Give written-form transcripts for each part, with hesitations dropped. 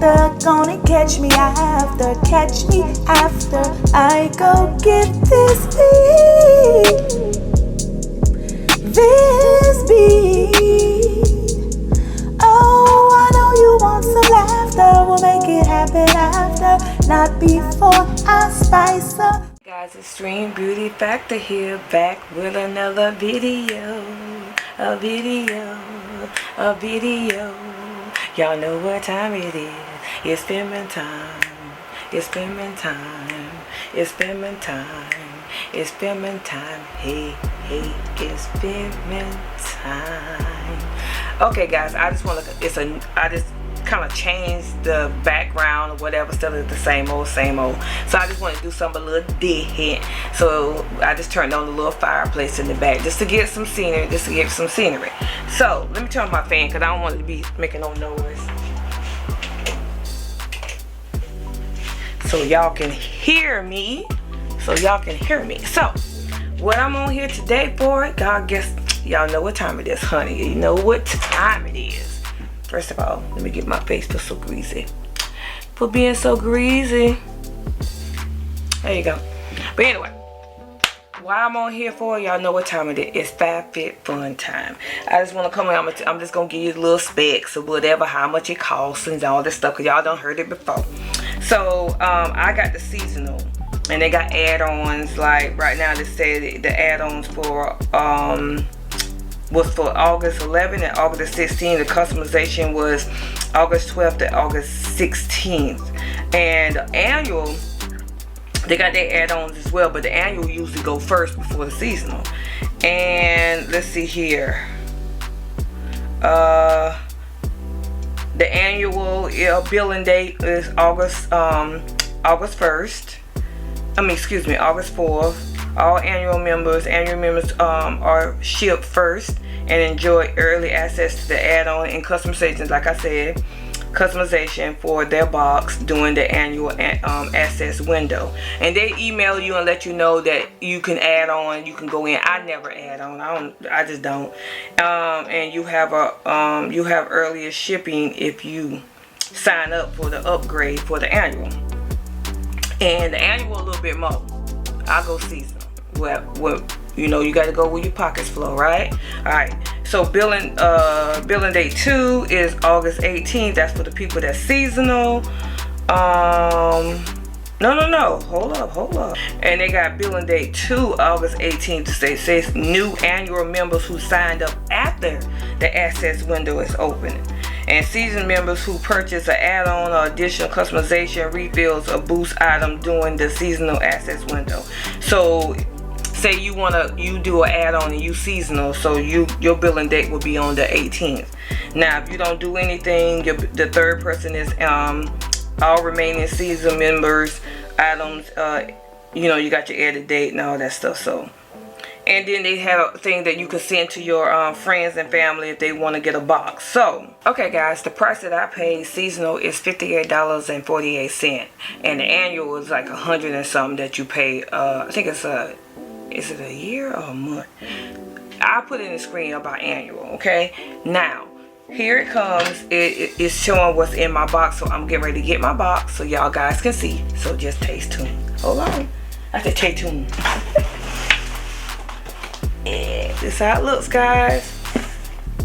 after, gonna catch me after, catch me after I go get this beat. Oh, I know you want some laughter, we'll make it happen after, not before I spice up. Guys, Extreme Beauty Factor here, back with another video, a video. Y'all know what time it is. It's filming time. It's filming time. It's filming time. It's filming time. Hey, it's filming time. Okay, guys, I just want to. I just kind of changed the background or whatever, still is the same old. So I just want to do something a little different. So I just turned on the little fireplace in the back just to get some scenery, So let me turn on my fan because I don't want it to be making no noise, so y'all can hear me. So what I'm on here today for, God, guess y'all know what time it is, honey. You know what time it is. First of all, let me get my face so greasy. For being so greasy. There you go. But anyway, why I'm on here for, y'all know what time it is. It's Fab Fit Fun time. I just want to come in. I'm just going to give you little specs or whatever, how much it costs and all this stuff, because y'all done heard it before. So, I got the seasonal. And they got add-ons. Like, right now, they say the add-ons for, was for August 11th and August 16th. The customization was August 12th to August 16th. And the annual, they got their add-ons as well, but the annual usually go first before the seasonal. And let's see here. The annual billing date is August 1st. August 4th. All annual members are shipped first and enjoy early access to the add-on and customizations, like I said, customization for their box during the annual access window. And they email you and let you know that you can add on, you can go in. I never add on. I just don't. And you have earlier shipping if you sign up for the upgrade for the annual. And the annual a little bit more. I'll go seasonal. Well, you know, you got to go where your pockets flow, right? All right. So billing day 2 is August 18th. That's for the people that's seasonal. No. Hold up. And they got billing day 2, August 18th. It says new annual members who signed up after the access window is open. And season members who purchase an add-on or additional customization, refills, or boost item during the seasonal access window. So, say you do an add-on and you seasonal, so your billing date will be on the 18th. Now, if you don't do anything, the third person is all remaining season members items. You got your added date and all that stuff. So. And then they have a thing that you can send to your friends and family if they want to get a box. So, okay guys, the price that I paid seasonal is $58.48. And the annual is like $100 and something that you pay. I think is it a year or a month? I'll put it in the screen about annual, okay? Now, here it comes. It's showing what's in my box. So I'm getting ready to get my box so y'all guys can see. So just stay tuned. Hold on. I said stay tuned. Yeah, this is how it looks, guys.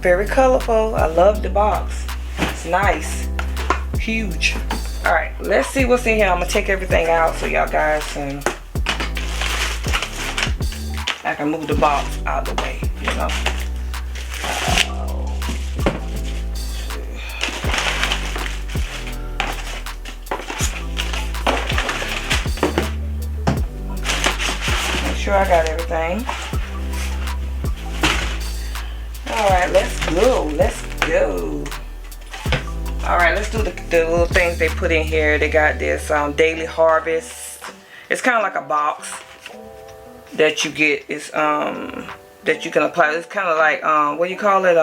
Very colorful. I love the box. It's nice. Huge. Alright, let's see what's in here. I'm going to take everything out so y'all guys can... I can move the box out of the way, you know. Make sure I got everything. Alright, let's go. Alright, let's do the little things they put in here. They got this daily harvest. It's kind of like a box that you get. It's that you can apply. It's kind of like what do you call it?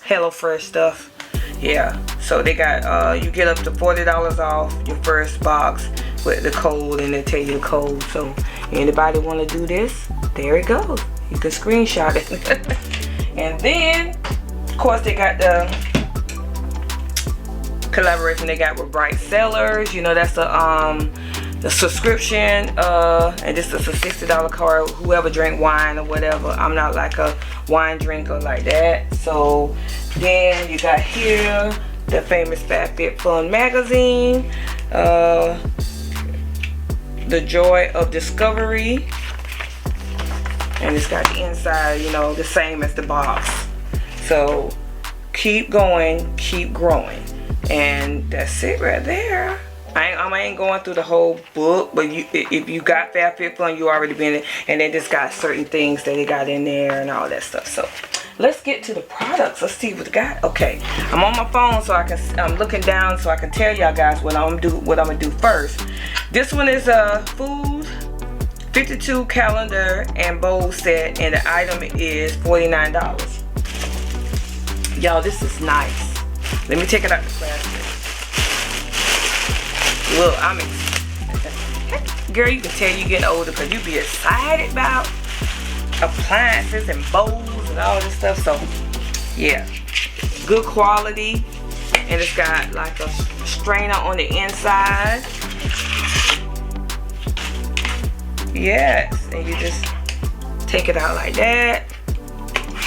Hello Fresh stuff. Yeah. So they got you get up to $40 off your first box with the code, and they tell you the code. So anybody want to do this? There it goes. You can screenshot it. And then, of course, they got collaboration they got with Bright Sellers. You know, that's the subscription, and this is a $60 card. Whoever drink wine or whatever. I'm not like a wine drinker like that. So then you got here the famous Fab Fit Fun magazine, The Joy of Discovery, and it's got the inside, you know, the same as the box. So keep going, keep growing, and that's it right there. I ain't going through the whole book, but if you got Fab Fit Fun, you already been in, and they just got certain things that they got in there and all that stuff. So let's get to the products. Let's see what we got. Okay, I'm on my phone, so I'm looking down so I can tell y'all guys what I'm gonna do first. This one is a Food 52 calendar and bowl set, and the item is $49. Y'all, this is nice. Let me take it out the plastic. Look, girl, you can tell you getting older because you be excited about appliances and bowls and all this stuff. So yeah, good quality, and it's got like a strainer on the inside. Yes, and you just take it out like that.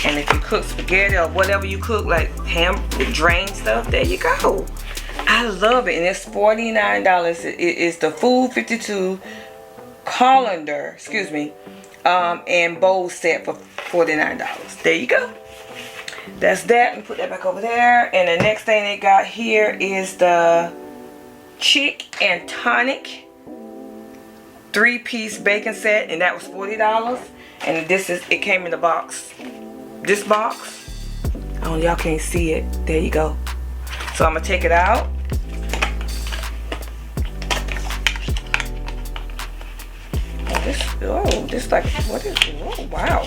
And if you cook spaghetti or whatever you cook, like ham, drain stuff, there you go. I love it, and it's $49. It is the Food 52 colander, excuse me, and bowl set for $49. There you go. That's that. And put that back over there. And the next thing they got here is the Chick and Tonic 3-piece bacon set, and that was $40. And it came in the box. This box. Oh, y'all can't see it. There you go. So I'm gonna take it out. This like, what is it? Oh, wow.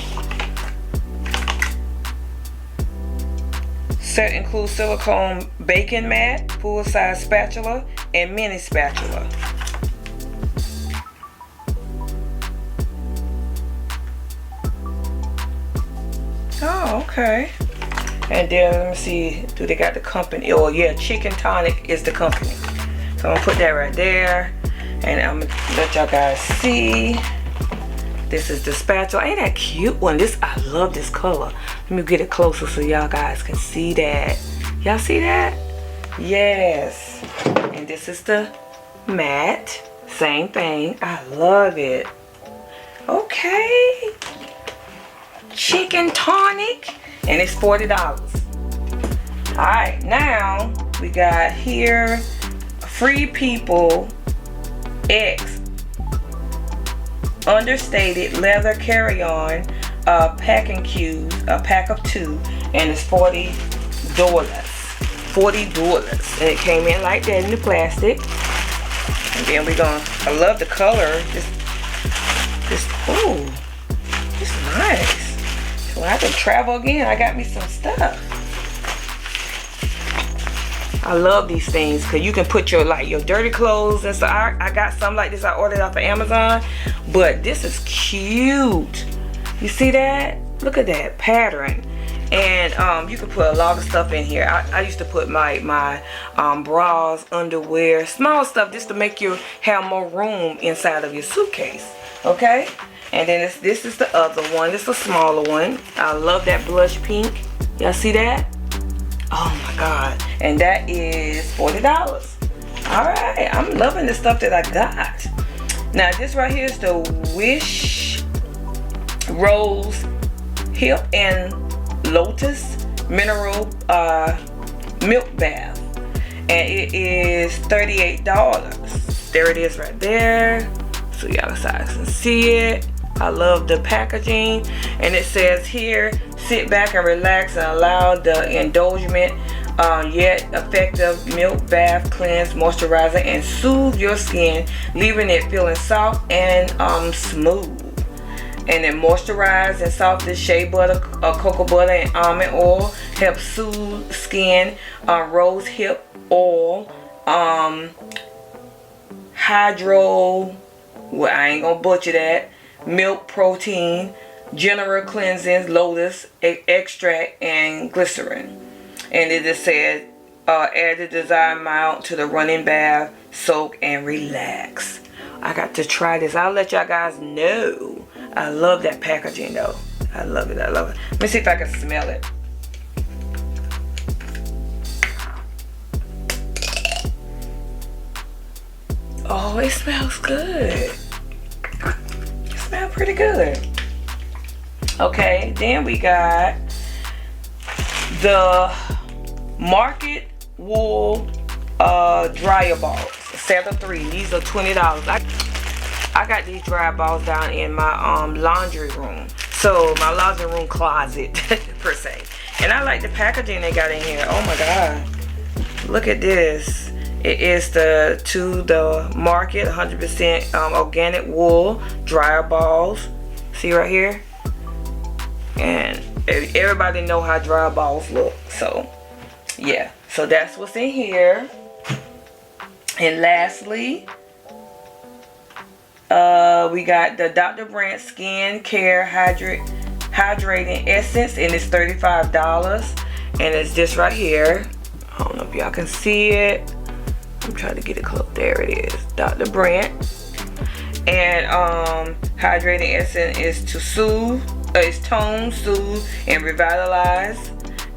Set includes silicone baking mat, full-size spatula, and mini spatula. Oh, okay. And then let me see, do they got the company? Oh yeah, Chick and Tonic is the company. So I'm gonna put that right there, and I'm gonna let y'all guys see. This is the spatula. Ain't that cute one? I love this color. Let me get it closer so y'all guys can see that. Y'all see that? Yes. And this is the mat. Same thing. I love it. Okay. Chick and Tonic, and it's $40. Alright, now we got here Free People X understated leather carry-on packing cubes, a pack of 2, and it's $40. $40. And it came in like that in the plastic. And then I love the color. Oh, it's nice. When I can travel again, I got me some stuff. I love these things because you can put your dirty clothes and stuff. I got some like this I ordered off of Amazon, but this is cute. You see that? Look at that pattern. And you can put a lot of stuff in here. I used to put my bras, underwear, small stuff just to make you have more room inside of your suitcase. Okay? And then this is the other one. This is a smaller one. I love that blush pink. Y'all see that? Oh my God. And that is $40. Alright, I'm loving the stuff that I got. Now this right here is the Wish Rose Hip and Lotus Mineral Milk Bath. And it is $38. There it is right there. So y'all guys can see it. I love the packaging, and it says here, sit back and relax and allow the indulgent yet effective milk bath cleanse, moisturizer, and soothe your skin, leaving it feeling soft and smooth. And then moisturize and soften shea butter, cocoa butter, and almond oil help soothe skin. Rose hip oil, hydro. Well, I ain't gonna butcher that. Milk protein, general cleansing, lotus extract, and glycerin. And it just said Add the desired amount to the running bath, soak, and relax. I got to try this. I'll let y'all guys know. I love that packaging though. I love it. I love it. Let me see if I can smell it. Oh, it smells good. It smells pretty good. Okay, then we got the Market Wool dryer balls, set of 3. These are $20. I got these dryer balls down in my laundry room, so my laundry room closet per se. And I like the packaging they got in here. Oh my god, look at this. It is the Market 100% organic wool dryer balls. See right here, and everybody know how dryer balls look. So yeah, so that's what's in here. And lastly, we got the Dr. Brandt Skin Care Hydrating Essence, and it's $35. And it's this right here. I don't know if y'all can see it. I'm trying to get it close. There it is, Dr. Brandt. And hydrating essence is to soothe, it's tone, soothe, and revitalize.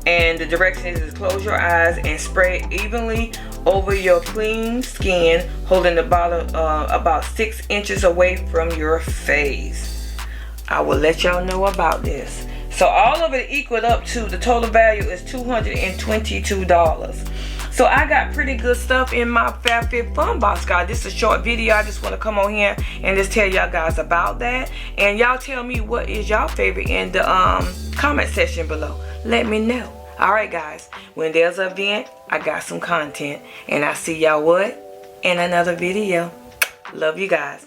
And the direction is to close your eyes and spray evenly over your clean skin, holding the bottle about 6 inches away from your face. I will let y'all know about this. So all of it equaled up to, the total value is $222. So I got pretty good stuff in my Fab Fit Fun box, guys. This is a short video. I just want to come on here and just tell y'all guys about that. And y'all tell me what is y'all favorite in the comment section below. Let me know. Alright guys, when there's an event, I got some content. And I see y'all what? In another video. Love you guys.